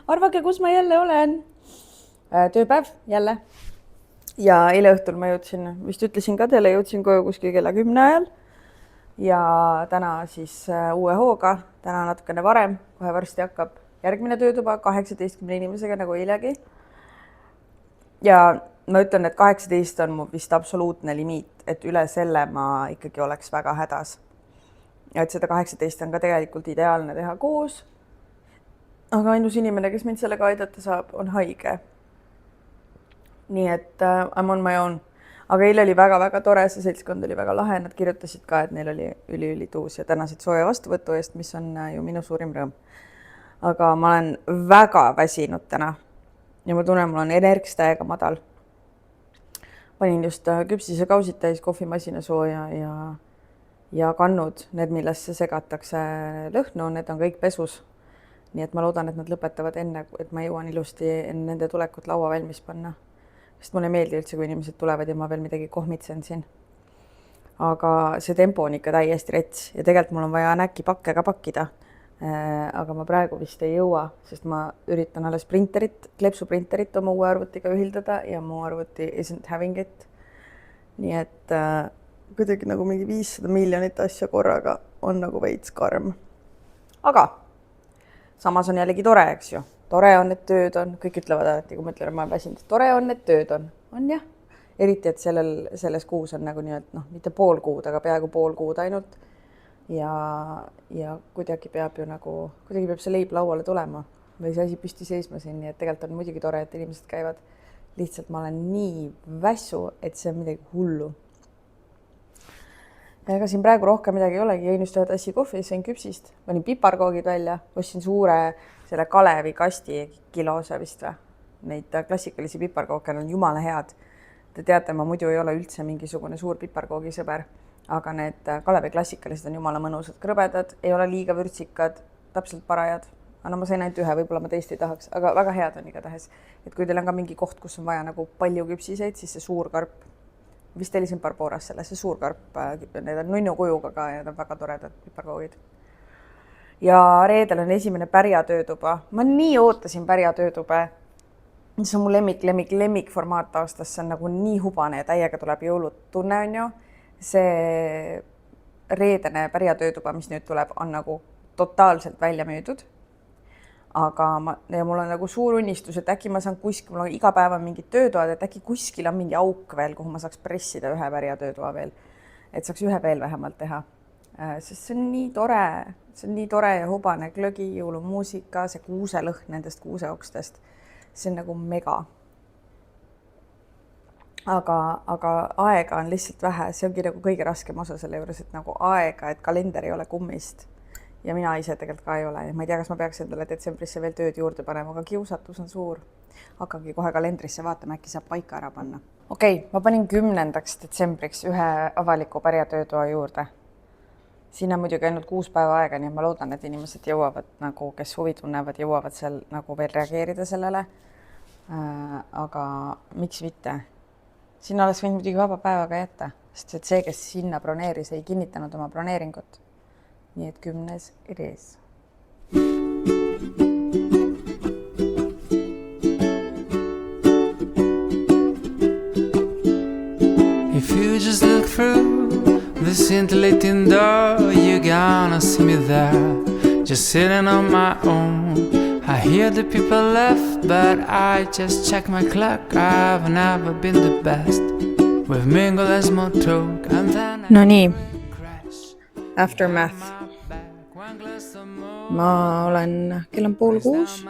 Arvake, kus ma jälle olen. Tööpäev jälle. Ja eile õhtul ma jõudsin, vist ütlesin ka teile, jõudsin koju kuskil kella 10 ajal. Ja täna siis uue hooga, täna natukene varem, kohe varsti hakkab järgmine töötuba 18 inimesega nagu eilegi. Ja ma ütlen, et 18 on mu vist absoluutne limiit, et üle selle ma ikkagi oleks väga hädas. Ja et seda 18 on ka tegelikult ideaalne teha koos. Aga ainus inimene, kes mind sellega aidata saab, on haige. Nii et I'm on my own. Aga eile oli väga-väga tore, see seltskond oli väga lahe. Nad kirjutasid ka, et neil oli üli-ülituus ja tänasid sooja vastuvõtu eest, mis on ju minu suurim rõõm. Aga ma olen väga väsinud täna ja ma tunnen, mul on energis täiega madal. Panin just küpsise kausid täis kohvimasina sooja ja kannud, need millesse segatakse lõhnu, need on kõik pesus. Nii et ma loodan, et nad lõpetavad enne, et ma jõuan ilusti enne nende tulekut laua valmis panna. Sest mulle ei meeldi üldse, kui inimesed tulevad ja ma veel midagi kohmitsen siin. Aga see tempo on ikka täiesti rets ja tegelikult mul on vaja näki pakke ka pakkida. Aga ma praegu vist ei jõua, sest ma üritan alles kleepsuprinterit oma uue arvutiga ühildada ja mu arvuti isn't having it. Nii et kuidagi nagu mingi 500 miljonit asja korraga on nagu veits karm. Aga samas on jällegi tore, eks ju. Tore on, et tööd on. Kõik ütlevad alati, kui ma ütlen, et ma olen väsinud. Tore on, et tööd on. On jah. Eriti, et selles kuus on nagu nii, et mitte pool kuud, aga peaaegu pool kuud ainult. Ja kuidagi peab ju nagu, kuidagi peab see leib lauale tulema. Või see asi püsti seisma siin, nii et tegelikult on muidugi tore, et inimesed käivad. Lihtsalt ma olen nii väsu, et see on midagi hullu. Ja ega siin praegu rohkem midagi ei olegi, jõin just ühe tassi kohvi, sain küpsist, panin piparkoogid välja, ostsin suure selle Kalevi kasti kilose vist või. Neid klassikalisi piparkooke on jumala head. Te teate, ma muidu ei ole üldse mingisugune suur piparkoogi sõber, aga need Kalevi klassikalised on jumala mõnusad, krõbedad, ei ole liiga vürtsikad, täpselt parajad. Aga ma sain ainult ühe, võib-olla ma teist ei tahaks, aga väga head on igatahes. Et kui teil on ka mingi koht, kus on vaja nagu palju küpsiseid, siis see suur karp, vist tellisin Barboras selle, see suur karp, need on nunnu kujuga ka ja need on väga toredad piparkoogid. Ja reedel on esimene pärjatöötuba. Ma nii ootasin pärjatöötube. See on mu lemmik formaat aastas, see on nagu nii hubane ja täiega tuleb jõulud tunne on ju. See reedene pärjatöötuba, mis nüüd tuleb, on nagu totaalselt välja müüdud. Aga mul on nagu suur unistus, et äkki ma saan kuskil, mul on iga päev on mingid töötoad, et äkki kuskil on mingi auk veel, kuhu ma saaks pressida ühe pärjatöötoa veel. Et saaks ühe veel vähemalt teha. Sest see on nii tore ja hubane glögi, jõulumuusika, see kuuselõhn nendest kuuseokstest. See on nagu mega. Aga aega on lihtsalt vähe, see ongi nagu kõige raskem osa selle juures, et nagu aega, et kalender ei ole kummist. Ja mina ise tegelikult ka ei ole. Ma ei tea, kas ma peaks endale detsembrisse veel tööd juurde panema, aga kiusatus on suur. Hakkangi kohe kalendrisse vaatama, äkki saab paika ära panna. Okei, ma panin 10. detsembriks ühe avaliku pärjatöötoa juurde. Siin on muidugi ainult 6 päeva aega, nii ma loodan, et inimesed jõuavad, nagu, kes huvi tunnevad, jõuavad seal nagu veel reageerida sellele. Aga miks mitte? Sinna oleks võinud muidugi vaba päevaga jätta, sest see, kes sinna broneeris, ei kinnitanud oma broneeringut. Nii et 10. it is. If you just look through the scintillating door, you're gonna see me there, just sitting on my own. I hear the people laugh, but I just check my clock. I've never been the best. We've mingled as more talk and then No nii, aftermath. Ma olen, kell on 5:30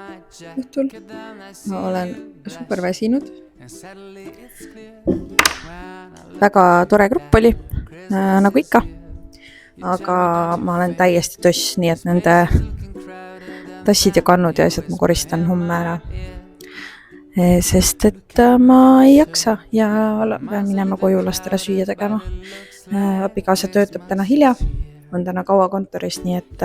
õhtul. Ma olen super väsinud. Väga tore grupp oli, nagu ikka. Aga ma olen täiesti toss, nii et nende tassid ja kannud ja asjad ma koristan homme ära. Sest et ma ei jaksa ja pean minema koju lastele süüa tegema. Abikaasa töötab täna hilja, on täna kaua kontoris, nii et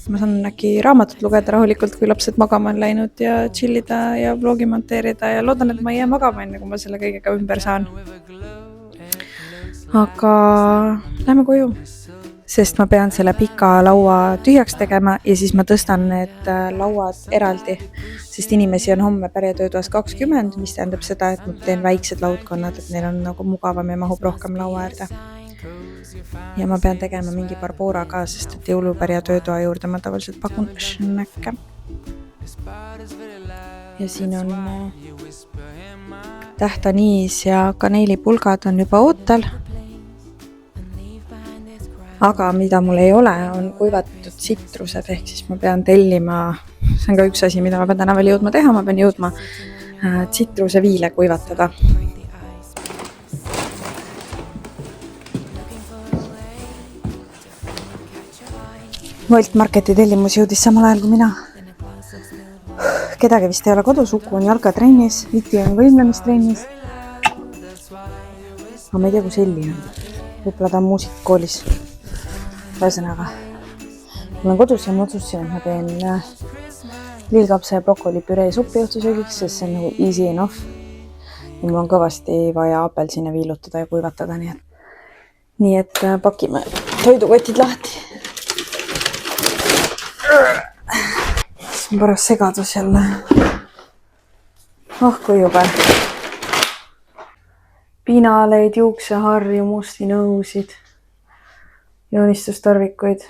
ma saan äkki raamatut lugeda rahulikult, kui lapsed magama on läinud ja chillida ja vlogi monteerida ja loodan, et ma ei jää magama enne, kui ma selle kõigega ümber saan. Aga lähme koju. sest ma pean selle pika laua tühjaks tegema ja siis ma tõstan need lauad eraldi, sest inimesi on homme pärjatöötoas 20, mis tähendab seda, et ma teen väiksed laudkonnad, et neil on nagu mugavam ja mahub rohkem laua äärde. Ja ma pean tegema mingi Barbora ka, sest et jõulupärjatöötoa juurde ma tavaliselt pakun snäkke. Ja siin on tähtaniis ja kaneelipulgad on juba ootel. Aga mida mul ei ole, on kuivatud tsitrused, ehk siis ma pean tellima, see on ka üks asi, mida ma pean täna veel jõudma teha, ma pean jõudma tsitruseviile kuivatada. Wolt Marketi tellimus jõudis samal ajal kui mina. Kedagi vist ei ole kodus, Uku on jalkatrennis, Viti on võimlemistrennis. Aga ma ei tea, kus Elli on. Võib-olla ta on muusikakoolis. Ühesõnaga, mul on kodus ja ma otsustasin, et ma teen lillkapsa ja brokolipüree suppi õhtusöögiks, sest see on nagu easy enough. Ja mul on kõvasti vaja apelsine viilutada ja kuivatada, nii et pakime toidukotid lahti. See on paras segadus jälle. Oh, kui jube. Pinaleid, juukseharju, musti nõusid. Joonistustarvikuid,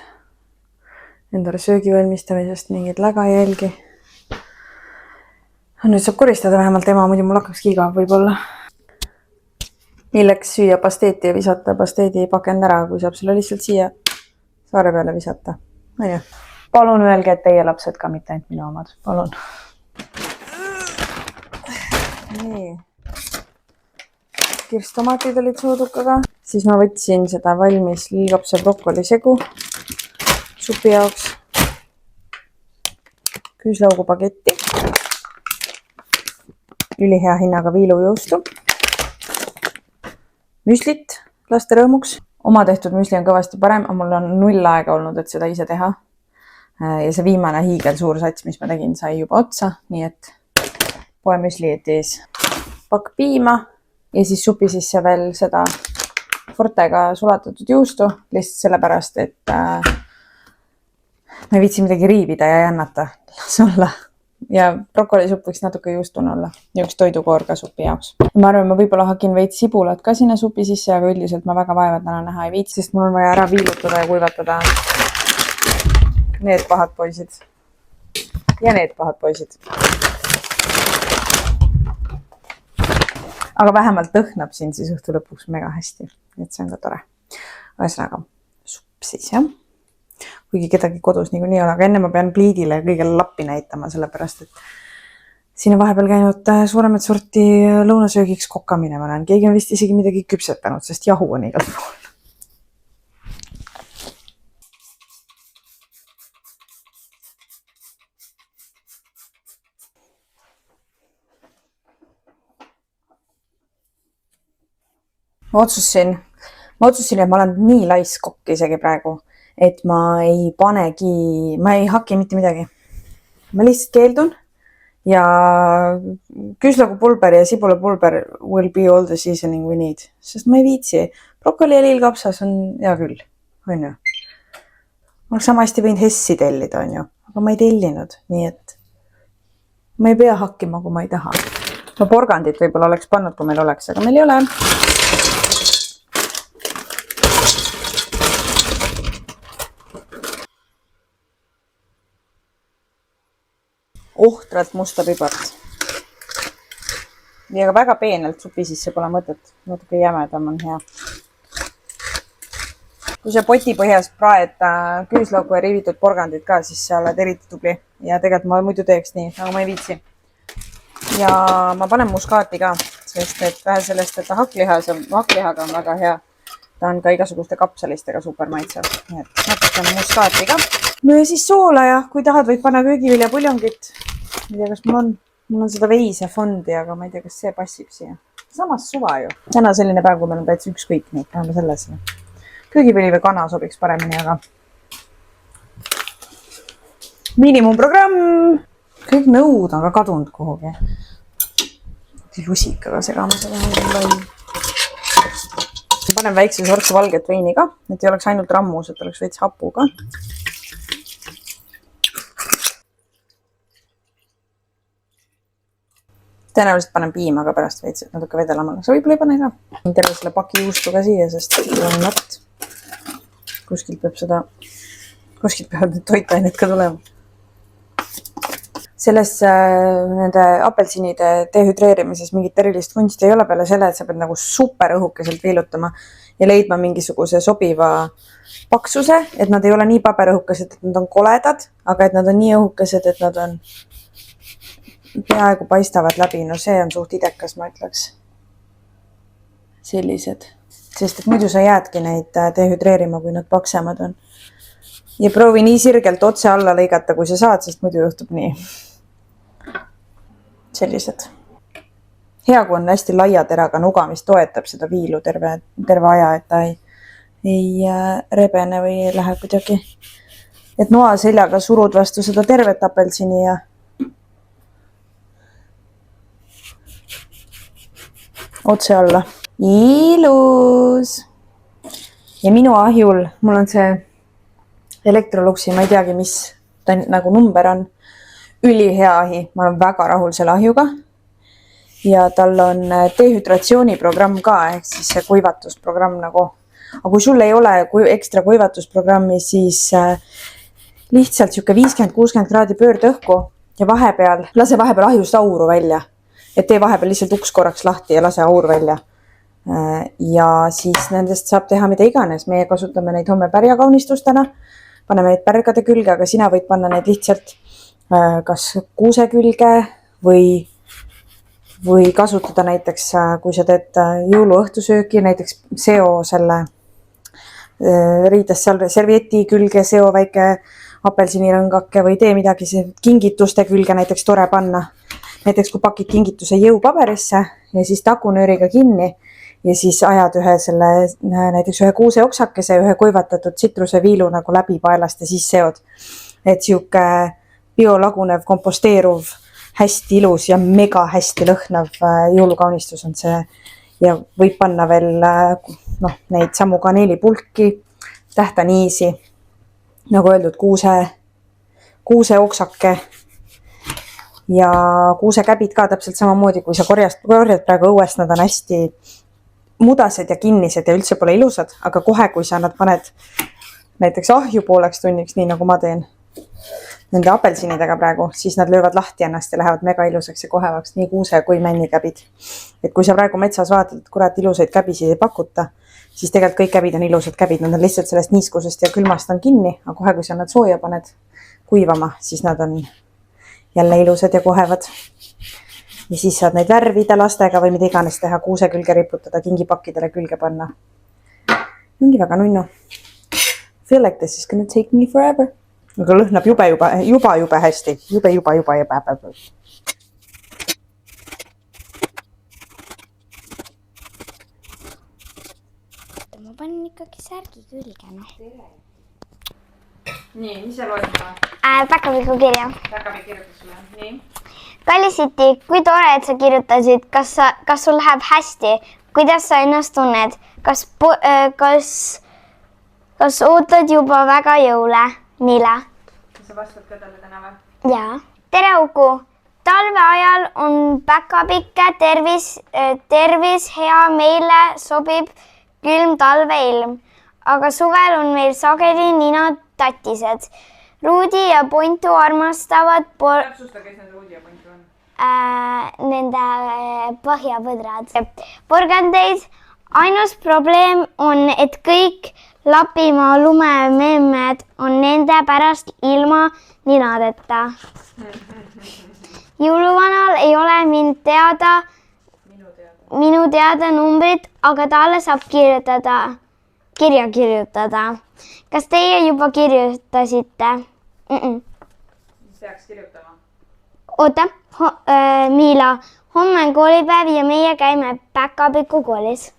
endale söögi valmistamisest mingid lägajälgi. Nüüd saab koristada vähemalt ema, muidu mul hakkaks igav võib-olla. Milleks süüa pasteeti ja visata, pasteedi ei pakend ära, kui saab selle lihtsalt siia saare peale visata. Palun öelge, et teie lapsed ka mitte ainult minu omad. Palun. Nii. Kirstomatid olid soodukaga. Siis ma võtsin seda valmis lillkapsa brokoli segu supi jaoks. Küüslaugu paketti. Ülihea hinnaga viilujuustu. Müslit laste rõõmuks. Oma tehtud müsli on kõvasti parem, aga mul on 0 aega olnud, et seda ise teha. Ja see viimane hiigel suur sats, mis ma tegin, sai juba otsa. Nii et poe müsli eetis pakk piima. Ja siis supi sisse veel seda fortega sulatatud juustu, lihtsalt sellepärast, et ma ei viitsi midagi riivida ja jännata olla. Ja brokolisupp võiks natuke juustuna olla ja üks toidukoor ka supi jaoks. Ma arvan, ma võib-olla hakin veits sibulat ka sinna supi sisse, aga üldiselt ma väga vaevad täna näha ei viitsi, sest mul on vaja ära viilutada ja kuivatada need pahad poisid ja need pahad poisid. Aga vähemalt lõhnab siin siis õhtu lõpuks mega hästi. Et see on ka tore. Ühesõnaga, supp siis, jah. Kuigi kedagi kodus niikuinii ole, aga enne ma pean pliidile kõigele lappi näitama, sellepärast, et siin on vahepeal käinud suuremat sorti lõunasöögiks kokkamine. Ma näen, keegi on vist isegi midagi küpsetanud, sest jahu on igal pool. Ma otsusin, et ma olen nii laiskokk isegi praegu, et ma ei haki mitte midagi. Ma lihtsalt keeldun ja küüslaugu-pulber ja sibulapulber will be all the seasoning we need, sest ma ei viitsi. Brokoli ja lillkapsas on hea küll, on ju. Ma oleks sama hästi võinud Hessi tellida, on ju, aga ma ei tellinud, nii et ma ei pea hakkima, kui ma ei taha. Ma porgandit võib-olla oleks pannud, kui meil oleks, aga meil ei ole. Ohtralt musta pipart. Ja ka väga peenelt supi sisse pole mõtet. Natuke jämedam on hea. Kui sa poti põhjas praed küüslaugu ja riivitud porgandit ka, siis sa oled eriti tubli. Ja tegelikult ma muidu teeks nii, aga ma ei viitsi. Ja ma panen muskaati ka, sest et vähe sellest, et ta hakklihaga on väga hea. Ta on ka igasuguste kapsalistega super maitsev. Nii et natukene muskaati ka. No ja siis soola ja kui tahad, võid panna köögivilja puljongit. Ma ei tea, kas mul on seda veise-fondi, aga ma ei tea, kas see passib siia. Samas suva ju. Täna selline päev, kui meil on täitsa ükskõik nii, paneme selles. Köögivili või kana sobiks paremini, aga miinimumprogramm. Kõik nõud on ka kadunud kuhugi. Lusikaga segame seda. Panen väikse sortsu valget veini ka, et ei oleks ainult rammus, et oleks veits hapu ka. Tõenäoliselt panen piima ka pärast veits, et natuke vedelama. Sa võib-olla ei pane ka. Terve selle paki juustu ka siia, sest on natt. Kuskilt peavad need toitained ka tulema. Selles nende apelsinide dehüdreerimises mingit erilist kunsti ei ole peale selle, et sa pead nagu super õhukeselt viilutama ja leidma mingisuguse sobiva paksuse, et nad ei ole nii paberõhukesed, et nad on koledad, aga et nad on nii õhukesed, et nad on peaaegu paistavad läbi. No see on suht idekas, ma ütleks. Sellised. Sest et muidu sa jäädki neid dehüdreerima, kui nad paksemad on. Ja proovi nii sirgelt otse alla lõigata, kui sa saad, sest muidu juhtub nii. Sellised. Hea, kui on hästi laia teraga nuga, mis toetab seda viilu terve aja, et ta ei rebene või ei lähe kuidagi. Et noa seljaga surud vastu seda tervet apelsini ja otse alla. Ilus! Ja minu ahjul, mul on see Electroluxi, ma ei teagi, mis ta nagu number on. Ülihea ahi, ma olen väga rahul selle ahjuga. Ja tal on dehüdratsiooniprogramm ka, ehk siis see kuivatusprogramm nagu. Aga kui sul ei ole ekstra kuivatusprogrammi, siis lihtsalt siuke 50-60 kraadi pöörd õhku ja lase vahepeal ahjust auru välja. Et tee vahepeal lihtsalt uks korraks lahti ja lase aur välja. Ja siis nendest saab teha mida iganes. Meie kasutame neid homme pärjakaunistustena. Paneme neid pärgade külge, aga sina võid panna neid lihtsalt kas kuuse külge või kasutada näiteks, kui sa teed jõuluõhtusööki, näiteks seo selle riides seal servieti külge, seo väike apelsinirõngake või tee midagi kingituste külge näiteks tore panna. Näiteks kui pakid kingituse jõupaberisse ja siis takunööriga kinni ja siis ajad näiteks ühe kuuse oksakese, ühe kuivatatud tsitruseviilu nagu läbi paelast ja siis seod. Et siuke biolagunev, komposteeruv, hästi ilus ja mega hästi lõhnav jõulukaunistus on see. Ja võib panna veel neid samu kaneelipulki, tähtaniisi, nagu öeldud, kuuse oksake ja kuusekäbid ka täpselt samamoodi, kui sa korjad praegu õuest, nad on hästi mudased ja kinnised ja üldse pole ilusad, aga kohe, kui sa nad paned näiteks ahju pooleks tunniks, nii nagu ma teen nende apelsinidega praegu, siis nad löövad lahti ennast ja lähevad mega ilusaks ja kohevaks nii kuuse kui männikäbid. Et kui sa praegu metsas vaatad, et kurat ilusaid käbisid ei pakuta, siis tegelikult kõik käbid on ilusad käbid, nad on lihtsalt sellest niiskusest ja külmast on kinni, aga kohe, kui sa nad sooja paned kuivama, siis nad on jälle ilusad ja kohevad. Ja siis saad neid värvida lastega või mida iganes teha, kuuse külge riputada, kingipakkidele külge panna. Mingi väga nunnu. Feel like this is gonna take me forever. Aga lõhnab juba hästi. Juba. Ma panen ikkagi särgi külge, Nii, mis sa loed ma? Päkapiku kirja. Päkapiku kirjutasime. Nii. Kallis Siti, kui tore, et sa kirjutasid. Kas sul läheb hästi? Kuidas sa ennast tunned? Kas ootad juba väga jõule? Nile. Sa vastad ka talle täna või? Jaa. Tere Uku. Talve ajal on päkapikke tervis hea, meile sobib külm talveilm. Aga suvel on meil sageli ninad tatised. Ruudi ja Pontu armastavad Täpsusta, kes need Ruudi ja Pontu on? Nende põhjapõdrad. Porgandeid. Ainus probleem on, et kõik Lapimaa lumememmed on nende pärast ilma ninadeta. Jõuluvanal ei ole minu teada numbrit, aga talle saab kirja kirjutada. Kas teie juba kirjutasite? Mis peaks kirjutama? Oota, Miila, homme on koolipäev ja meie käime Päkapiku koolis.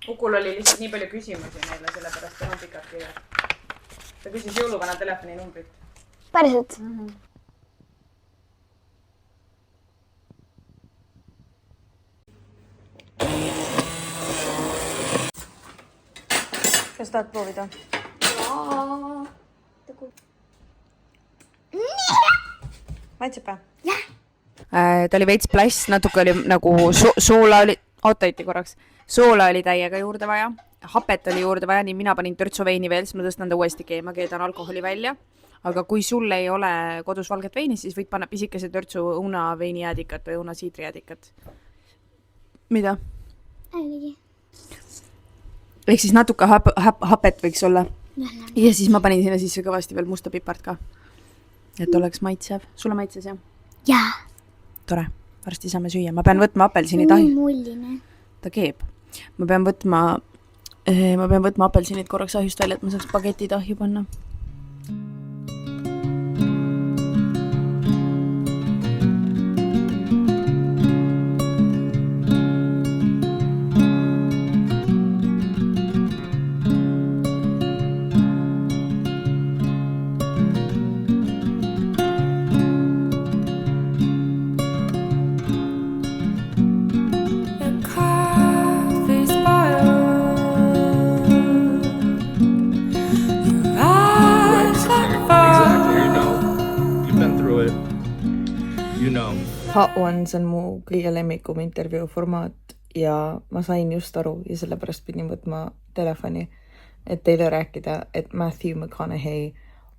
Ukul oli lihtsalt nii palju küsimusi neile, sellepärast on pikad kirjad. Ta küsis jõuluvana telefoni numbrit. Päriselt? kas tahad proovida? Maitseb või? Jah. Ta oli veits plass, natuke oli nagu soola oli, oota korraks, soola oli täiega juurde vaja, hapet oli juurde vaja, nii mina panin törtsu veini veel, siis ma tõstan ta uuesti keema, keedan alkoholi välja. Aga kui sul ei ole kodus valget veini, siis võid panna pisikese törtsu õuna veinijäädikat või õuna siidrijäädikat. Mida? Ehk siis natuke hapet võiks olla. Ja siis ma panin sinna sisse kõvasti veel musta pipart ka. Et oleks maitsev. Sulle maitses, jah? Jaa. Tore. Varsti saame süüa. Ma pean võtma apelsini tahi. Mulline. Ta keeb. Ma pean võtma apelsinid korraks ahjust välja, et ma saaks spageti tahju panna. Hot Ones on mu kõige lemmikum intervjuu formaat ja ma sain just aru ja sellepärast pidin võtma telefoni, et teile rääkida, et Matthew McConaughey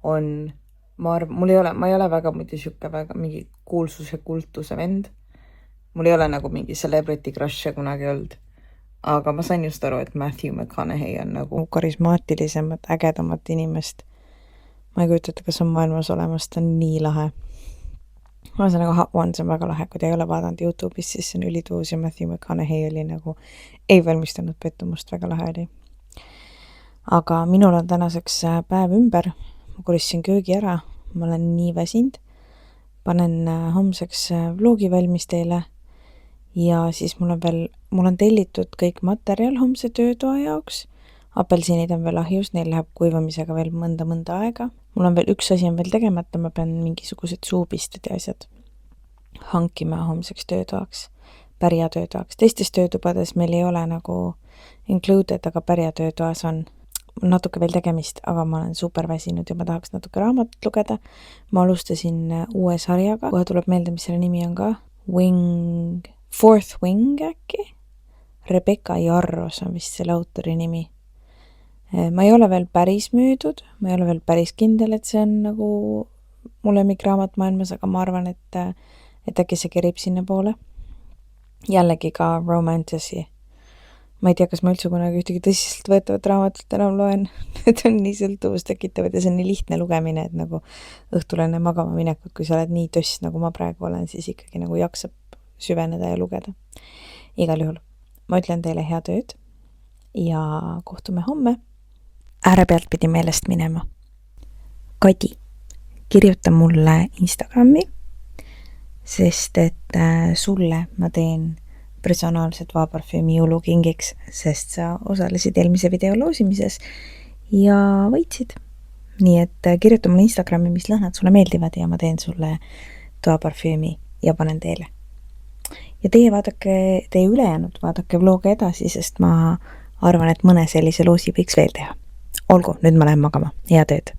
on, ma ei ole väga muidu siuke väga mingi kuulsuse kultuse vend. Mul ei ole nagu mingi celebrity crush'e kunagi olnud. Aga ma sain just aru, et Matthew McConaughey on nagu karismaatilisemat, ägedamat inimest. Ma ei kujuta, kas on maailmas olemas, ta on nii lahe. Ühesõnaga Hot Ones on väga lahe, kui te ei ole vaadanud YouTube'is, siis see on ülituus ja Matthew McConaughey oli nagu ei valmistanud pettumust, väga lahe oli. Aga minul on tänaseks päev ümber, ma koristasin köögi ära, ma olen nii väsinud, panen homseks vlogi valmis teile ja siis mul on tellitud kõik materjal homse töötoa jaoks. Apelsinid on veel ahjus, neil läheb kuivamisega veel mõnda aega. Mul on veel üks asi on veel tegemata, ma pean mingisugused suupisted ja asjad hankima homseks töötoaks, pärja töötoaks. Teistes töötubades meil ei ole nagu included, aga pärja töötoas on natuke veel tegemist, aga ma olen super väsinud ja ma tahaks natuke raamatut lugeda. Ma alustasin uue sarjaga, kohe tuleb meelde, mis selle nimi on ka. Fourth Wing äkki? Rebecca Yarros on vist selle autori nimi. Ma ei ole veel päris müüdud, ma ei ole veel päris kindel, et see on nagu mu lemmikraamat maailmas, aga ma arvan, et äkki see kerib sinna poole. Jällegi ka romantasy. Ma ei tea, kas ma üldse kunagi ühtegi tõsiselt võetavat raamatut enam loen. Need on nii sõltuvust tekitavad ja see on nii lihtne lugemine, et nagu õhtul enne magama minekut, kui sa oled nii töss, nagu ma praegu olen, siis ikkagi nagu jaksab süveneda ja lugeda. Igal juhul. Ma ütlen teile head ööd ja kohtume homme. Äärepealt pidi meelest minema. Kadi, kirjuta mulle Instagrami, sest et sulle ma teen personaalset vaaparfüümi jõulukingiks, sest sa osalesid eelmise video loosimises ja võitsid. Nii et kirjuta mulle Instagrami, mis lõhnad sulle meeldivad ja ma teen sulle toaparfüümi ja panen teele. Ja teie ülejäänud vaadake vlooga edasi, sest ma arvan, et mõne sellise loosi võiks veel teha. Olgu, nüüd ma lähen magama. Head ööd!